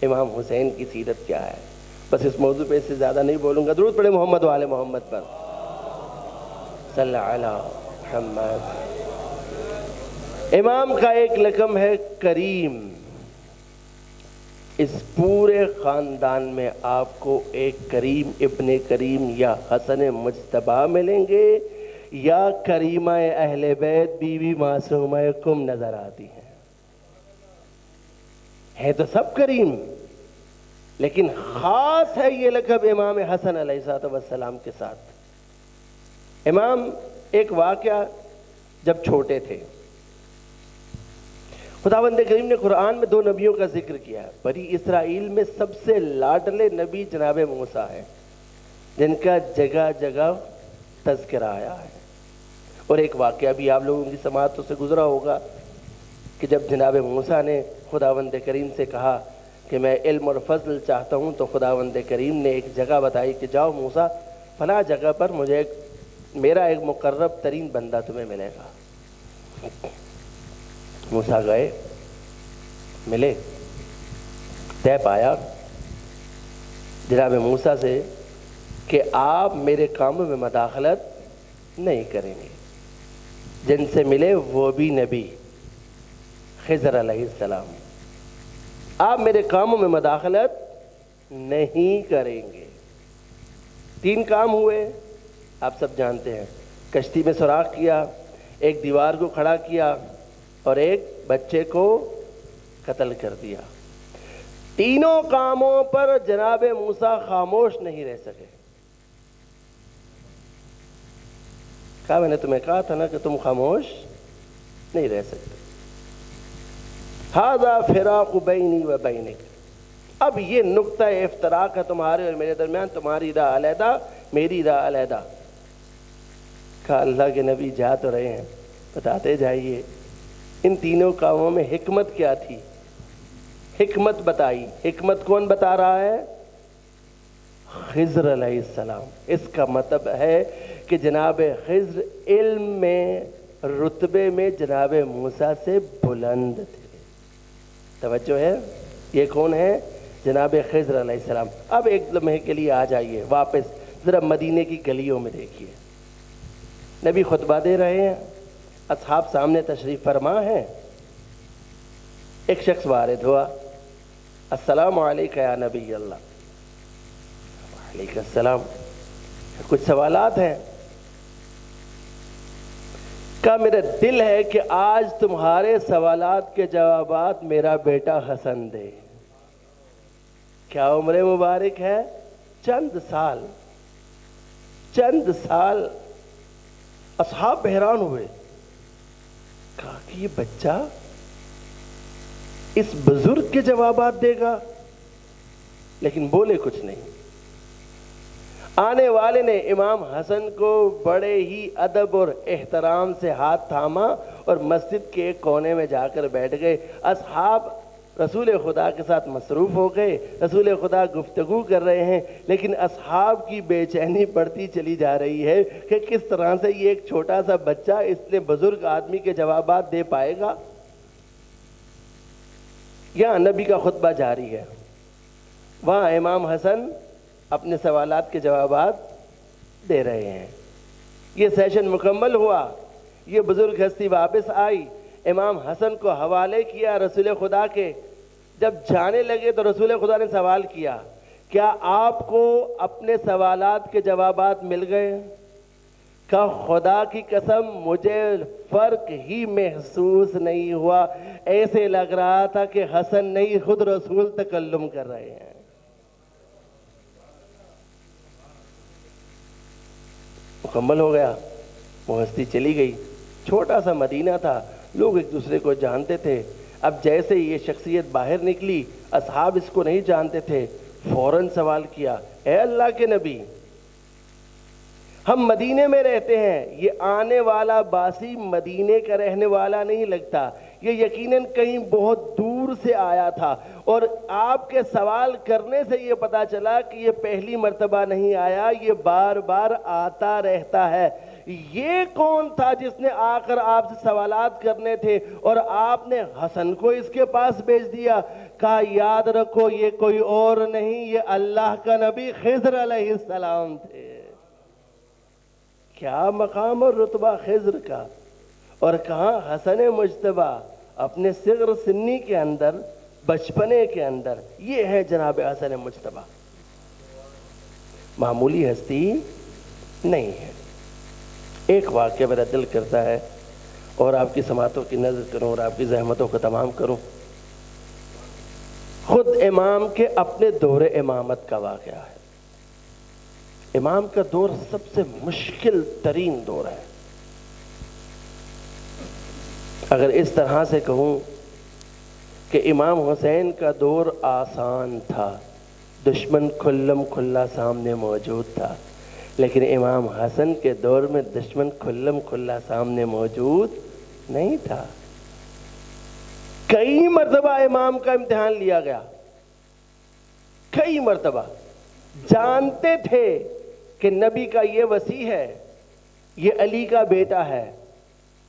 امام حسین کی سیرت کیا ہے. بس اس موضوع پہ اس سے زیادہ نہیں بولوں گا. درود پڑھے محمد وآل محمد پر. صلی علی محمد. امام کا ایک لقب ہے کریم. اس پورے خاندان میں آپ کو ایک کریم ابن کریم یا حسن مجتبیٰ ملیں گے یا کریمہ اہل بیت بی بی معصومہ کم نظر آتی ہیں. ہے تو سب کریم، لیکن خاص ہے یہ لقب امام حسن علیہ السلام کے ساتھ. امام ایک واقعہ جب چھوٹے تھے، خداوند کریم نے قرآن میں 2 نبیوں کا ذکر کیا ہے. بنی اسرائیل میں سب سے لاڈلے نبی جناب موسیٰ ہیں، جن کا جگہ جگہ تذکرہ آیا ہے. اور ایک واقعہ بھی آپ لوگوں کی سماعتوں سے گزرا ہوگا کہ جب جناب موسیٰ نے خداوند کریم سے کہا کہ میں علم اور فضل چاہتا ہوں، تو خداوند کریم نے ایک جگہ بتائی کہ جاؤ موسیٰ، فلاں جگہ پر مجھے میرا ایک مقرب ترین بندہ تمہیں ملے گا. موسیٰ گئے، ملے، طے پایا جناب موسیٰ سے کہ آپ میرے کاموں میں مداخلت نہیں کریں گے. جن سے ملے وہ بھی نبی خضر علیہ السلام. آپ میرے کاموں میں مداخلت نہیں کریں گے. 3 کام ہوئے، آپ سب جانتے ہیں. کشتی میں سوراخ کیا، ایک دیوار کو کھڑا کیا، اور ایک بچے کو قتل کر دیا. تینوں کاموں پر جناب موسیٰ خاموش نہیں رہ سکے. کہا میں نے تمہیں کہا تھا نا کہ تم خاموش نہیں رہ سکتے. ھذا فراق بینی و بینک. اب یہ نقطہ افتراق ہے تمہارے اور میرے درمیان، تمہاری راہ علیحدہ، میری راہ علیحدہ. کہا اللہ کے نبی جا تو رہے ہیں، بتاتے جائیے ان تینوں کاموں میں حکمت کیا تھی. حکمت بتائی. حکمت کون بتا رہا ہے؟ خضر علیہ السلام. اس کا مطلب ہے کہ جناب خضر علم میں، رتبے میں جناب موسیٰ سے بلند تھے. توجہ ہے؟ یہ کون ہے؟ جناب خضر علیہ السلام. اب ایک لمحے کے لیے آ جائیے واپس، ذرا مدینے کی گلیوں میں دیکھیے. نبی خطبہ دے رہے ہیں، اصحاب سامنے تشریف فرما ہیں. ایک شخص وارد ہوا، السلام علیکم یا نبی اللہ. وعلیکم السلام. کچھ سوالات ہیں. کہا میرا دل ہے کہ آج تمہارے سوالات کے جوابات میرا بیٹا حسن دے. کیا عمر مبارک ہے؟ چند سال. اصحاب حیران ہوئے. کہا کہ یہ بچہ اس بزرگ کے جوابات دے گا، لیکن بولے کچھ نہیں. آنے والے نے امام حسن کو بڑے ہی ادب اور احترام سے ہاتھ تھاما اور مسجد کے ایک کونے میں جا کر بیٹھ گئے. اصحاب رسول خدا کے ساتھ مصروف ہو گئے. رسول خدا گفتگو کر رہے ہیں، لیکن اصحاب کی بے چینی بڑھتی چلی جا رہی ہے کہ کس طرح سے یہ ایک چھوٹا سا بچہ اتنے بزرگ آدمی کے جوابات دے پائے گا. یہاں نبی کا خطبہ جاری ہے، وہاں امام حسن اپنے سوالات کے جوابات دے رہے ہیں. یہ سیشن مکمل ہوا، یہ بزرگ ہستی واپس آئی، امام حسن کو حوالے کیا رسول خدا کے. جب جانے لگے تو رسول خدا نے سوال کیا، کیا آپ کو اپنے سوالات کے جوابات مل گئے؟ کہ خدا کی قسم مجھے فرق ہی محسوس نہیں ہوا، ایسے لگ رہا تھا کہ حسن نہیں خود رسول تکلم کر رہے ہیں. مکمل ہو گیا، وہ ہستی چلی گئی. چھوٹا سا مدینہ تھا، لوگ ایک دوسرے کو جانتے تھے. اب جیسے یہ شخصیت باہر نکلی، اصحاب اس کو نہیں جانتے تھے، فوراً سوال کیا، اے اللہ کے نبی، ہم مدینے میں رہتے ہیں، یہ آنے والا باسی مدینے کا رہنے والا نہیں لگتا، یہ یقیناً کہیں بہت دور سے آیا تھا، اور آپ کے سوال کرنے سے یہ پتا چلا کہ یہ پہلی مرتبہ نہیں آیا، یہ بار بار آتا رہتا ہے. یہ کون تھا جس نے آ کر آپ سے سوالات کرنے تھے اور آپ نے حسن کو اس کے پاس بھیج دیا؟ کہا یاد رکھو یہ کوئی اور نہیں، یہ اللہ کا نبی خضر علیہ السلام تھے۔ کیا مقام اور رتبہ خضر کا! اور کہاں حسن مجتبیٰ اپنے صغر سنی کے اندر، بچپنے کے اندر، یہ ہے جناب حسن مجتبیٰ، معمولی ہستی نہیں ہے۔ ایک واقعہ میرا دل کرتا ہے اور آپ کی سماعتوں کی نظر کروں اور آپ کی زحمتوں کو تمام کروں۔ خود امام کے اپنے دور امامت کا واقعہ ہے۔ امام کا دور سب سے مشکل ترین دور ہے۔ اگر اس طرح سے کہوں کہ امام حسین کا دور آسان تھا، دشمن کھلم کھلا سامنے موجود تھا، لیکن امام حسن کے دور میں دشمن کھلم کھلا سامنے موجود نہیں تھا۔ کئی مرتبہ امام کا امتحان لیا گیا، کئی مرتبہ۔ جانتے تھے کہ نبی کا یہ وصی ہے، یہ علی کا بیٹا ہے،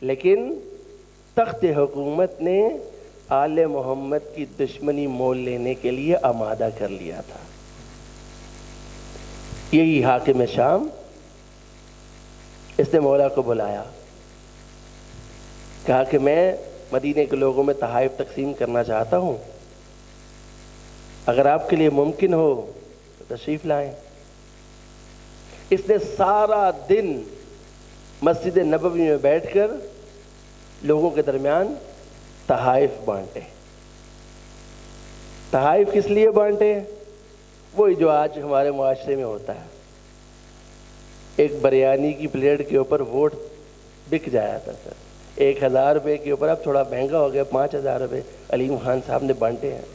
لیکن تخت حکومت نے آل محمد کی دشمنی مول لینے کے لیے آمادہ کر لیا تھا۔ یہی حاکم شام، اس نے مولا کو بلایا، کہا کہ میں مدینے کے لوگوں میں تحائف تقسیم کرنا چاہتا ہوں، اگر آپ کے لیے ممکن ہو تو تشریف لائیں۔ اس نے سارا دن مسجد نبوی میں بیٹھ کر لوگوں کے درمیان تحائف بانٹے۔ تحائف کس لیے بانٹے؟ وہی جو آج ہمارے معاشرے میں ہوتا ہے، ایک بریانی کی پلیٹ کے اوپر ووٹ بک جایا تھا سر، 1000 روپے کے اوپر، اب تھوڑا مہنگا ہو گیا، 5000 روپے علیم خان صاحب نے بانٹے ہیں،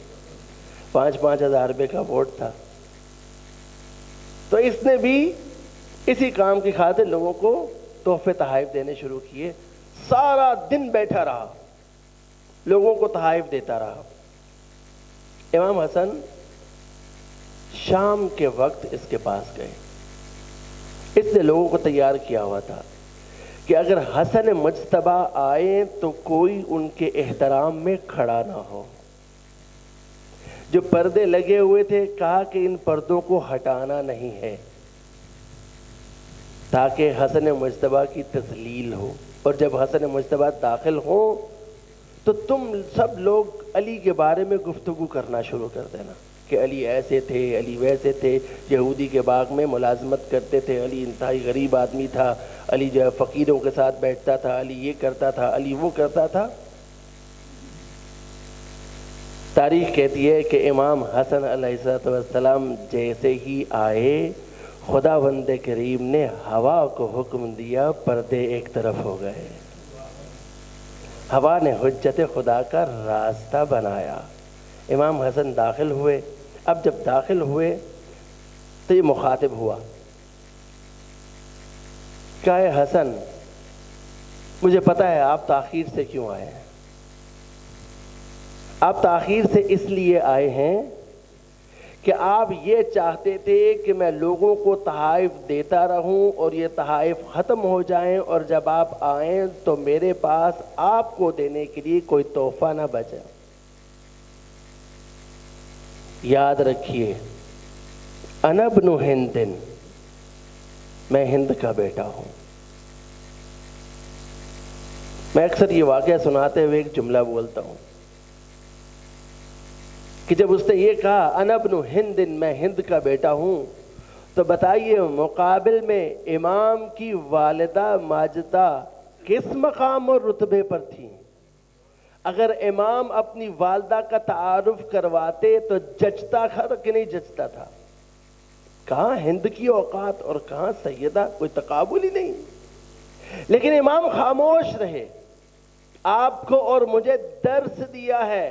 5,000 روپے کا ووٹ تھا۔ تو اس نے بھی اسی کام کی خاطر لوگوں کو تحفے تحائف دینے شروع کیے، سارا دن بیٹھا رہا، لوگوں کو تحائف دیتا رہا۔ امام حسن شام کے وقت اس کے پاس گئے، اس نے لوگوں کو تیار کیا ہوا تھا کہ اگر حسن مجتبیٰ آئیں تو کوئی ان کے احترام میں کھڑا نہ ہو۔ جو پردے لگے ہوئے تھے، کہا کہ ان پردوں کو ہٹانا نہیں ہے تاکہ حسن مجتبیٰ کی تذلیل ہو، اور جب حسن مجتبیٰ داخل ہوں تو تم سب لوگ علی کے بارے میں گفتگو کرنا شروع کر دینا کہ علی ایسے تھے، علی ویسے تھے، یہودی کے باغ میں ملازمت کرتے تھے، علی انتہائی غریب آدمی تھا، علی جو ہے فقیروں کے ساتھ بیٹھتا تھا، علی یہ کرتا تھا، علی وہ کرتا تھا۔ تاریخ کہتی ہے کہ امام حسن علیہ السلام جیسے ہی آئے، خداوند کریم نے ہوا کو حکم دیا، پردے ایک طرف ہو گئے۔ ہوا نے حجت خدا کا راستہ بنایا، امام حسن داخل ہوئے۔ اب جب داخل ہوئے تو یہ مخاطب ہوا، کہا ہے حسن مجھے پتہ ہے آپ تاخیر سے کیوں آئے ہیں، آپ تاخیر سے اس لیے آئے ہیں کہ آپ یہ چاہتے تھے کہ میں لوگوں کو تحائف دیتا رہوں اور یہ تحائف ختم ہو جائیں، اور جب آپ آئیں تو میرے پاس آپ کو دینے کے لیے کوئی تحفہ نہ بچے۔ یاد رکھیے، انا ابن ہند، میں ہند کا بیٹا ہوں۔ میں اکثر یہ واقعہ سناتے ہوئے ایک جملہ بولتا ہوں کہ جب اس نے یہ کہا انا ابن ہند، میں ہند کا بیٹا ہوں، تو بتائیے مقابل میں امام کی والدہ ماجدہ کس مقام اور رتبے پر تھیں؟ اگر امام اپنی والدہ کا تعارف کرواتے تو جچتا تھا کہ نہیں جچتا تھا؟ کہاں ہند کی اوقات اور کہاں سیدہ، کوئی تقابل ہی نہیں۔ لیکن امام خاموش رہے، آپ کو اور مجھے درس دیا ہے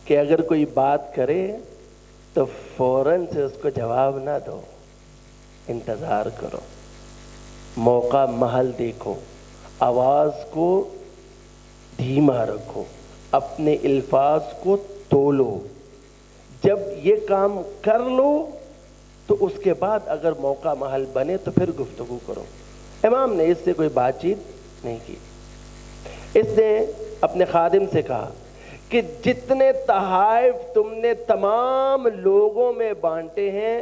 کہ اگر کوئی بات کرے تو فوراً سے اس کو جواب نہ دو، انتظار کرو، موقع محل دیکھو، آواز کو دھیما رکھو، اپنے الفاظ کو تولو، جب یہ کام کر لو تو اس کے بعد اگر موقع محل بنے تو پھر گفتگو کرو. امام نے اس سے کوئی بات چیت نہیں کی. اس نے اپنے خادم سے کہا کہ جتنے تحائف تم نے تمام لوگوں میں بانٹے ہیں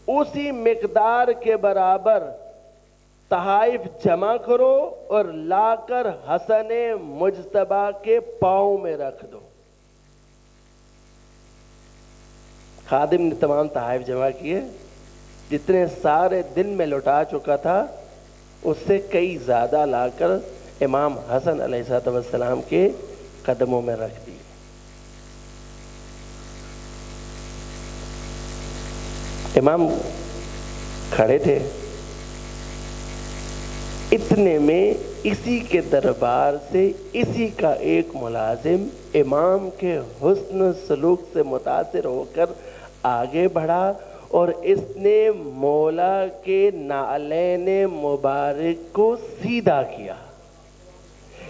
اسی مقدار کے برابر تحائف جمع کرو اور لا کر حسن مجتبیٰ کے پاؤں میں رکھ دو. خادم نے تمام تحائف جمع کیے، جتنے سارے دن میں لوٹا چکا تھا اس سے کئی زیادہ لا کر امام حسن علیہ السلام کے قدموں میں رکھ دی. امام کھڑے تھے، اتنے میں اسی کے دربار سے اسی کا ایک ملازم امام کے حسن سلوک سے متاثر ہو کر آگے بڑھا اور اس نے مولا کے نعلین مبارک کو سیدھا کیا.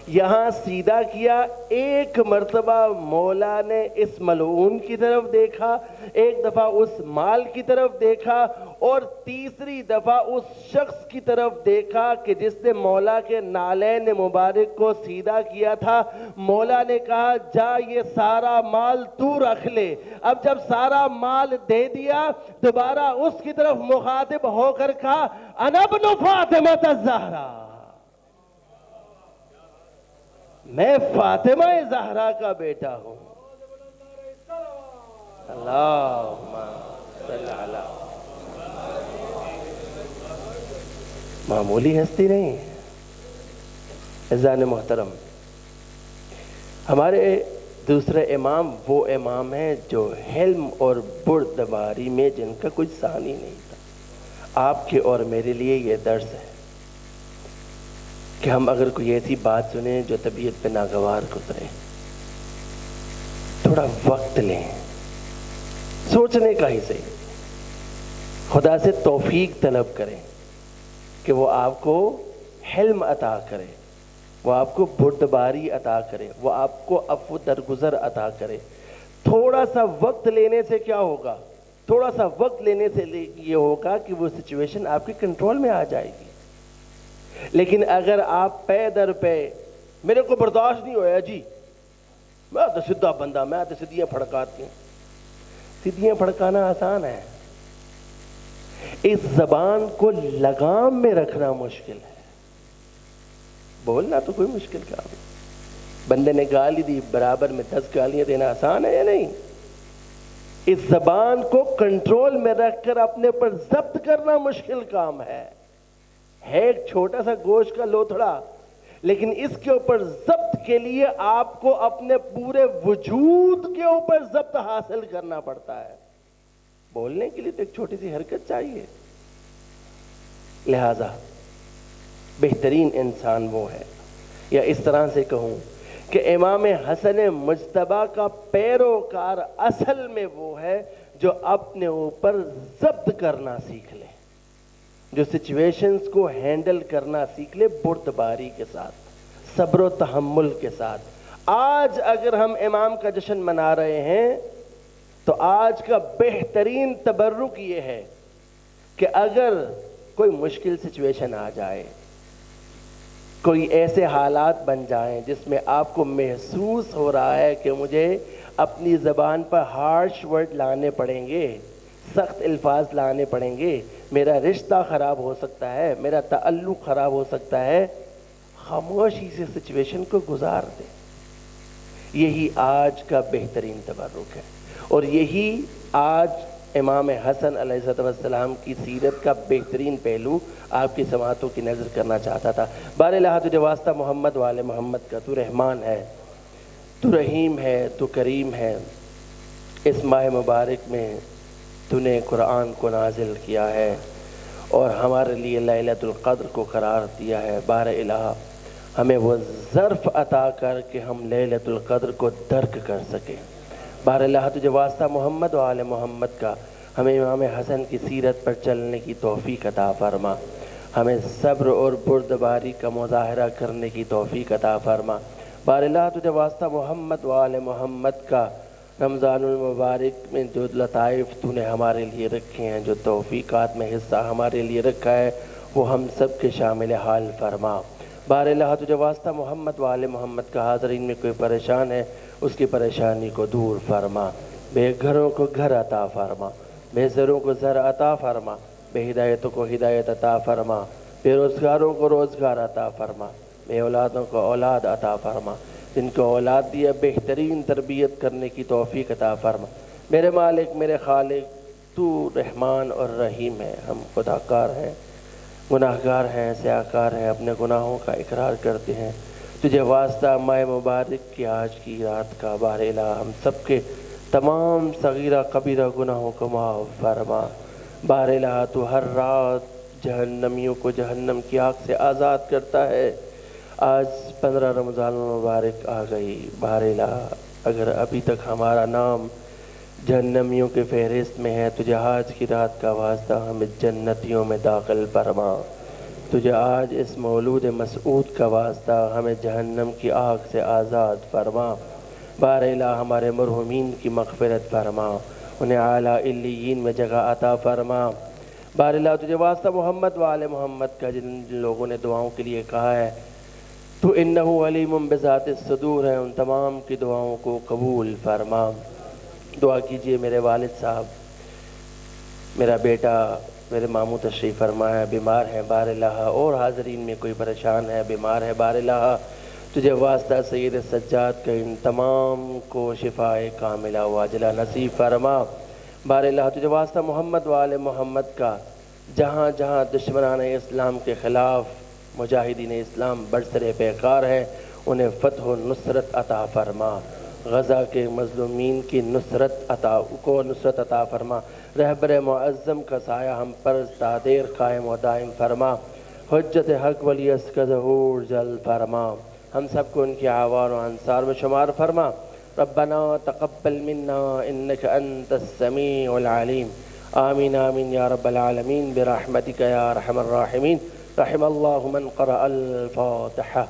یہاں سیدھا کیا، ایک مرتبہ مولا نے اس ملعون کی طرف دیکھا، ایک دفعہ اس مال کی طرف دیکھا اور تیسری دفعہ اس شخص کی طرف دیکھا کہ جس نے مولا کے نعلین مبارک کو سیدھا کیا تھا. مولا نے کہا جا یہ سارا مال تو رکھ لے. اب جب سارا مال دے دیا دوبارہ اس کی طرف مخاطب ہو کر کہا انا ابن فاطمہ الزہرا، میں فاطمہ زہرا کا بیٹا ہوں. اللہم صلی علی. معمولی ہستی نہیں. عزیزان محترم، ہمارے دوسرے امام وہ امام ہیں جو حلم اور بردباری میں جن کا کوئی ثانی نہیں تھا. آپ کے اور میرے لیے یہ درس ہے کہ ہم اگر کوئی ایسی بات سنیں جو طبیعت پہ ناگوار گزرے، تھوڑا وقت لیں، سوچنے کا ہی صحیح، خدا سے توفیق طلب کریں کہ وہ آپ کو حلم عطا کرے، وہ آپ کو بردباری عطا کرے، وہ آپ کو عفو درگزر عطا کرے. تھوڑا سا وقت لینے سے کیا ہوگا؟ تھوڑا سا وقت لینے سے یہ ہوگا کہ وہ سچویشن آپ کے کنٹرول میں آ جائے گی. لیکن اگر آپ پے در پے میرے کو برداشت نہیں ہویا جی، میں تو سیدھا بندہ، میں تو سیدھیاں پھڑکاتی ہوں. سیدھیاں پھڑکانا آسان ہے، اس زبان کو لگام میں رکھنا مشکل ہے. بولنا تو کوئی مشکل کام نہیں. بندے نے گالی دی، برابر میں 10 گالیاں دینا آسان ہے یا نہیں؟ اس زبان کو کنٹرول میں رکھ کر اپنے پر ضبط کرنا مشکل کام ہے ایک چھوٹا سا گوشت کا لوتھڑا، لیکن اس کے اوپر ضبط کے لیے آپ کو اپنے پورے وجود کے اوپر ضبط حاصل کرنا پڑتا ہے. بولنے کے لیے تو ایک چھوٹی سی حرکت چاہیے. لہذا بہترین انسان وہ ہے، یا اس طرح سے کہوں کہ امام حسن مجتبیٰ کا پیروکار اصل میں وہ ہے جو اپنے اوپر ضبط کرنا سیکھ لے، جو سچویشنز کو ہینڈل کرنا سیکھ لے بردباری کے ساتھ، صبر و تحمل کے ساتھ. آج اگر ہم امام کا جشن منا رہے ہیں تو آج کا بہترین تبرک یہ ہے کہ اگر کوئی مشکل سچویشن آ جائے، کوئی ایسے حالات بن جائیں جس میں آپ کو محسوس ہو رہا ہے کہ مجھے اپنی زبان پر ہارش ورڈ لانے پڑیں گے، سخت الفاظ لانے پڑیں گے، میرا رشتہ خراب ہو سکتا ہے، میرا تعلق خراب ہو سکتا ہے، خاموشی سے سچویشن کو گزار دیں. یہی آج کا بہترین تبرک ہے، اور یہی آج امام حسن علیہ السلام کی سیرت کا بہترین پہلو آپ کی سماعتوں کی نظر کرنا چاہتا تھا. بارالہ تجھے واسطہ محمد والے محمد کا، تو رحمان ہے، تو رحیم ہے، تو کریم ہے. اس ماہ مبارک میں تو نے قرآن کو نازل کیا ہے اور ہمارے لیے لیلۃ القدر کو قرار دیا ہے. بار الہ ہمیں وہ ظرف عطا کر کہ ہم لیلۃ القدر کو درک کر سکیں. بار الہ تجھے واسطہ محمد و آل محمد کا، ہمیں امام حسن کی سیرت پر چلنے کی توفیق عطا فرما، ہمیں صبر اور بردباری کا مظاہرہ کرنے کی توفیق عطا فرما. بار الہ تجھے واسطہ محمد و آل محمد کا، رمضان المبارک میں جو لطائف تو نے ہمارے لیے رکھے ہیں، جو توفیقات میں حصہ ہمارے لیے رکھا ہے، وہ ہم سب کے شامل حال فرما۔ بار اللہ تجھے واسطہ محمد وآل محمد کا، حاضرین میں کوئی پریشان ہے اس کی پریشانی کو دور فرما، بے گھروں کو گھر عطا فرما، بے زروں کو زر عطا فرما، بے ہدایتوں کو ہدایت عطا فرما، بے روزگاروں کو روزگار عطا فرما، بے اولادوں کو اولاد عطا فرما، جن کو اولاد دیا بہترین تربیت کرنے کی توفیق عطا فرما۔ میرے مالک، میرے خالق، تو رحمان اور رحیم ہے، ہم خدا کار ہیں، گناہ گار ہیں، سیاہکار ہیں، اپنے گناہوں کا اقرار کرتے ہیں۔ تجھے واسطہ ماہ مبارک کی آج کی رات کا، بار الہ ہم سب کے تمام صغیرہ کبیرہ گناہوں کو معاف فرما۔ بار الہ تو ہر رات جہنمیوں کو جہنم کی آگ سے آزاد کرتا ہے۔ آج 15 رمضان المبارک آ گئی، بار الہ اگر ابھی تک ہمارا نام جہنمیوں کے فہرست میں ہے، تجھے آج کی رات کا واسطہ ہمیں جنتیوں میں داخل فرما۔ تجھے آج اس مولود مسعود کا واسطہ ہمیں جہنم کی آگ سے آزاد فرما۔ بار الہ ہمارے مرحومین کی مغفرت فرما، انہیں اعلیٰ علیین میں جگہ عطا فرما۔ بار الہ تجھے واسطہ محمد وآل محمد کا، جن لوگوں نے دعاؤں کے لیے کہا ہے، تو انہو علیم بذات الصدور ہے، ان تمام کی دعاؤں کو قبول فرما۔ دعا کیجئے میرے والد صاحب، میرا بیٹا، میرے ماموں تشریف فرما ہے، بیمار ہے بار الہ، اور حاضرین میں کوئی پریشان ہے، بیمار ہے بار الہ، تجھے واسطہ سید سجاد کا ان تمام کو شفاء کاملہ واجلہ نصیب فرما۔ بار الہ تجھے واسطہ محمد وآل محمد کا، جہاں جہاں دشمنان اسلام کے خلاف مجاہدین اسلام برسر پیکار ہیں، انہیں فتح و نصرت عطا فرما۔ غزہ کے مظلومین کی نصرت عطا فرما۔ رہبر معظم کا سایہ ہم پر تا دیر قائم و دائم فرما۔ حجت حق ولی اس کا ظہور جل فرما، ہم سب کو ان کے اعوان و انصار میں شمار فرما۔ ربنا تقبل منا انک انت السمیع العلیم، آمین آمین یا رب العالمین، برحمتک یا ارحم الراحمین۔ رحم اللہ من قرأ الفاتحہ۔